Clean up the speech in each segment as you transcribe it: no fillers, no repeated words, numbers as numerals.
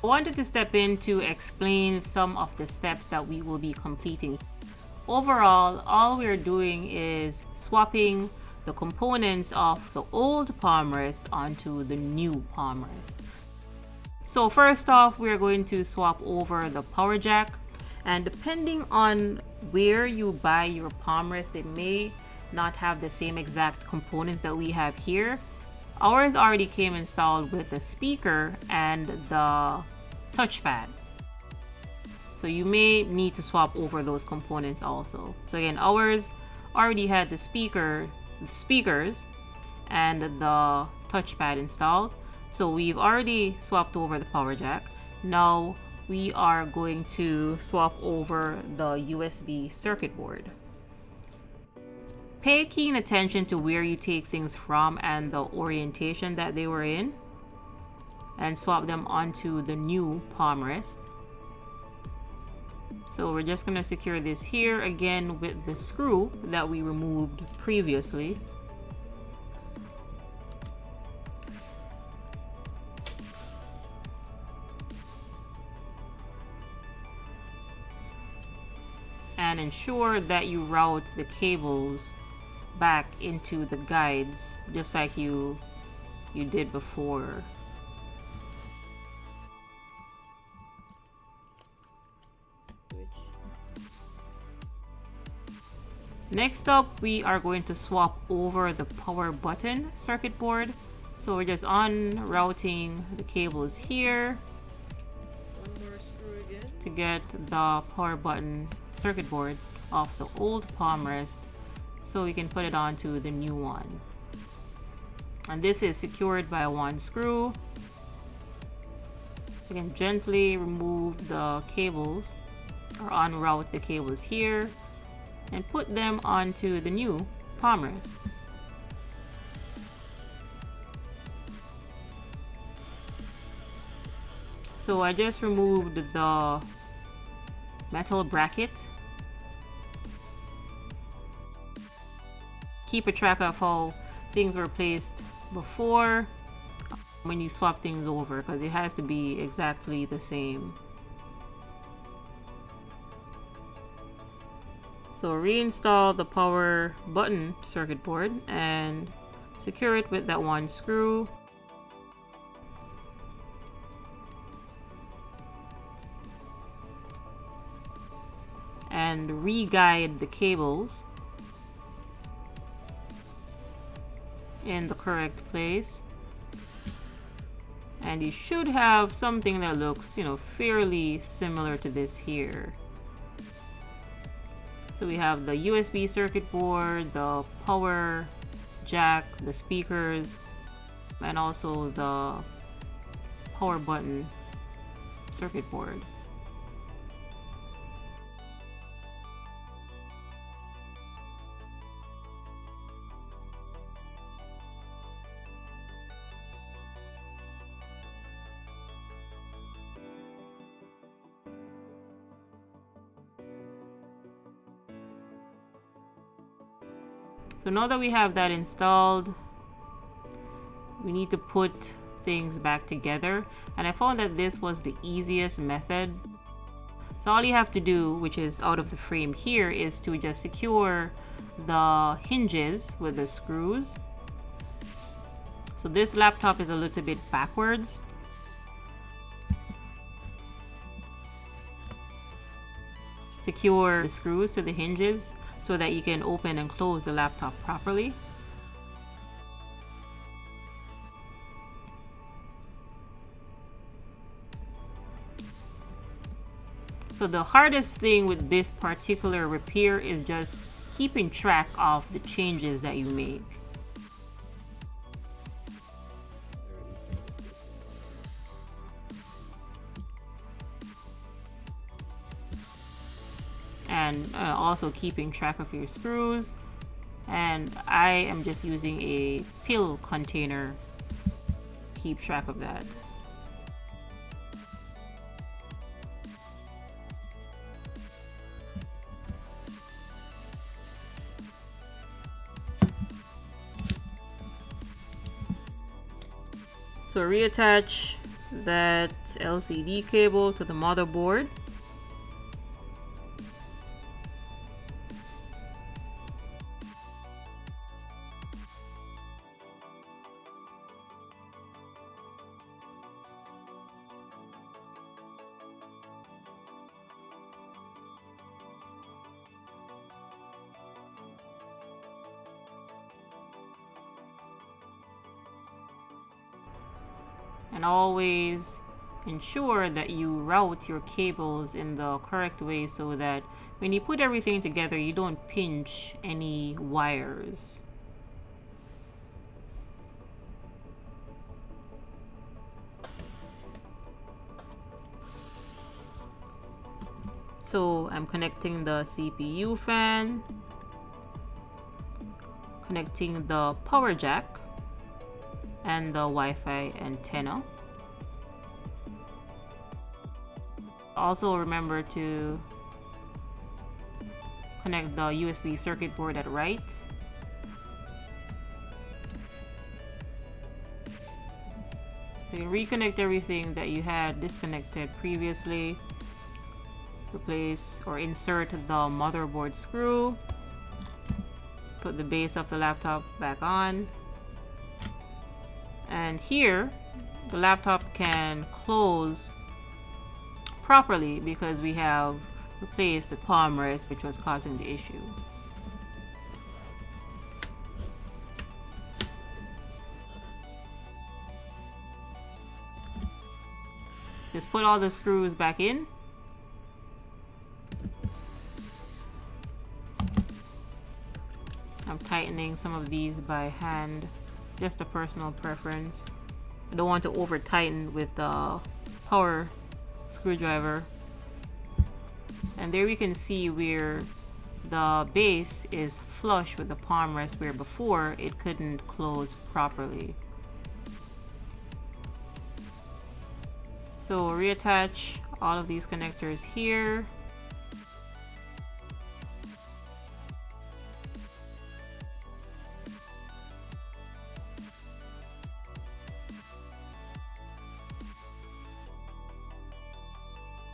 I wanted to step in to explain some of the steps that we will be completing. Overall, all we're doing is swapping the components of the old Palmrest onto the new Palmrest. So first off, we're going to swap over the power jack, and depending on where you buy your Palmrest, it may not have the same exact components that we have here. Ours already came installed with the speaker and the touchpad. So you may need to swap over those components also. So again, ours already had the speakers and the touchpad installed. So we've already swapped over the power jack. Now we are going to swap over the USB circuit board. Pay keen attention to where you take things from and the orientation that they were in, and swap them onto the new Palmrest. So we're just going to secure this here again with the screw that we removed previously. And ensure that you route the cables back into the guides just like you did before. Next up, we are going to swap over the power button circuit board. So we're just unrouting the cables here. One more screw again To get the power button circuit board off the old Palmrest, so we can put it onto the new one. And this is secured by one screw. You can gently remove the cables or unroute the cables here and put them onto the new Palmrest. So I just removed the metal bracket. Keep a track of how things were placed before when you swap things over, because it has to be exactly the same. So reinstall the power button circuit board and secure it with that one screw. And re-guide the cables in the correct place. And you should have something that looks, fairly similar to this here. So we have the USB circuit board, the power jack, the speakers, and also the power button circuit board. So now that we have that installed, we need to put things back together. And I found that this was the easiest method. So all you have to do, which is out of the frame here, is to just secure the hinges with the screws. So this laptop is a little bit backwards. Secure the screws to the hinges so that you can open and close the laptop properly. So the hardest thing with this particular repair is just keeping track of the changes that you make. And also keeping track of your screws. And I am just using a pill container to keep track of that. So reattach that LCD cable to the motherboard. And always ensure that you route your cables in the correct way so that when you put everything together, you don't pinch any wires. So I'm connecting the CPU fan, connecting the power jack and the Wi-Fi antenna. Also remember to connect the USB circuit board at right. You can reconnect everything that you had disconnected previously. Replace or insert the motherboard screw. Put the base of the laptop back on. And here, the laptop can close properly because we have replaced the Palmrest, which was causing the issue. Just put all the screws back in. I'm tightening some of these by hand. Just a personal preference. I don't want to over tighten with the power screwdriver. And there we can see where the base is flush with the Palmrest, where before it couldn't close properly. So reattach all of these connectors here.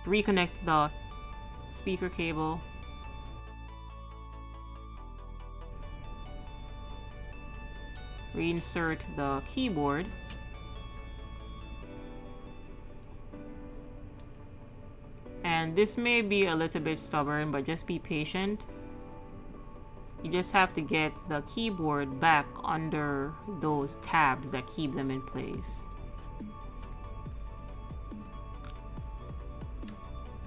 Reconnect the speaker cable. Reinsert the keyboard. And this may be a little bit stubborn, but just be patient. You just have to get the keyboard back under those tabs that keep them in place.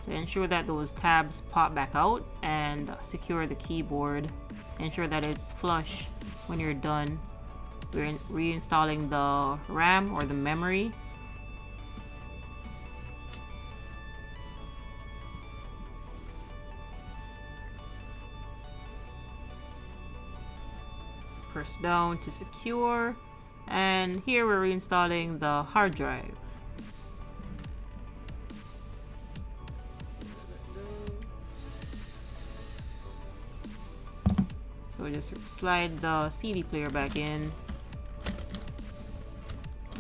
To ensure that those tabs pop back out, and secure the keyboard. Ensure that it's flush when you're done. We're reinstalling the RAM or the memory. Press down to secure, and here we're reinstalling the hard drive. So just slide the CD player back in,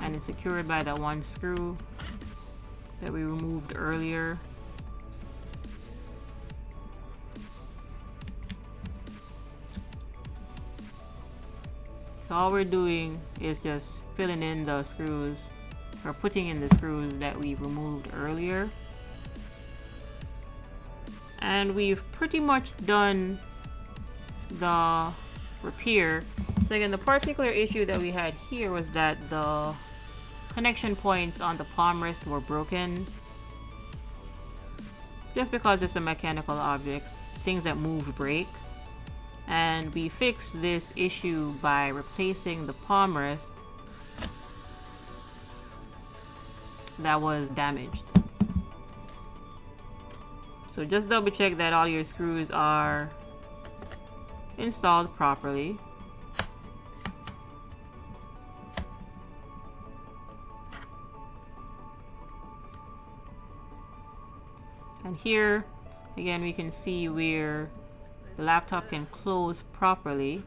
and it's secured by that one screw that we removed earlier. So all we're doing is just filling in the screws, or putting in the screws that we removed earlier. And we've pretty much done the repair. So again, the particular issue that we had here was that the connection points on the Palmrest were broken. Just because it's a mechanical object, things that move break. And we fixed this issue by replacing the Palmrest that was damaged. So just double check that all your screws are installed properly. And here again we can see where the laptop can close properly,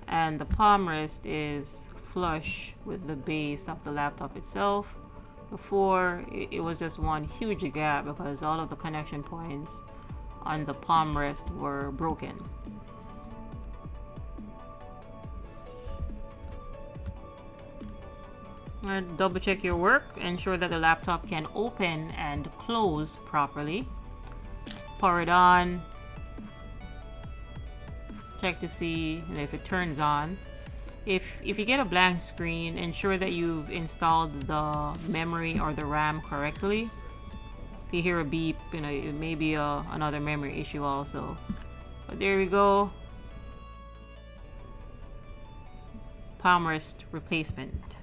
and the Palmrest is flush with the base of the laptop itself. Before, it was just one huge gap because all of the connection points on the Palmrest were broken. Double check your work, ensure that the laptop can open and close properly. Power it on. Check to see if it turns on. If you get a blank screen, ensure that you've installed the memory or the RAM correctly. If you hear a beep, it may be another memory issue also. But there we go. Palmrest replacement.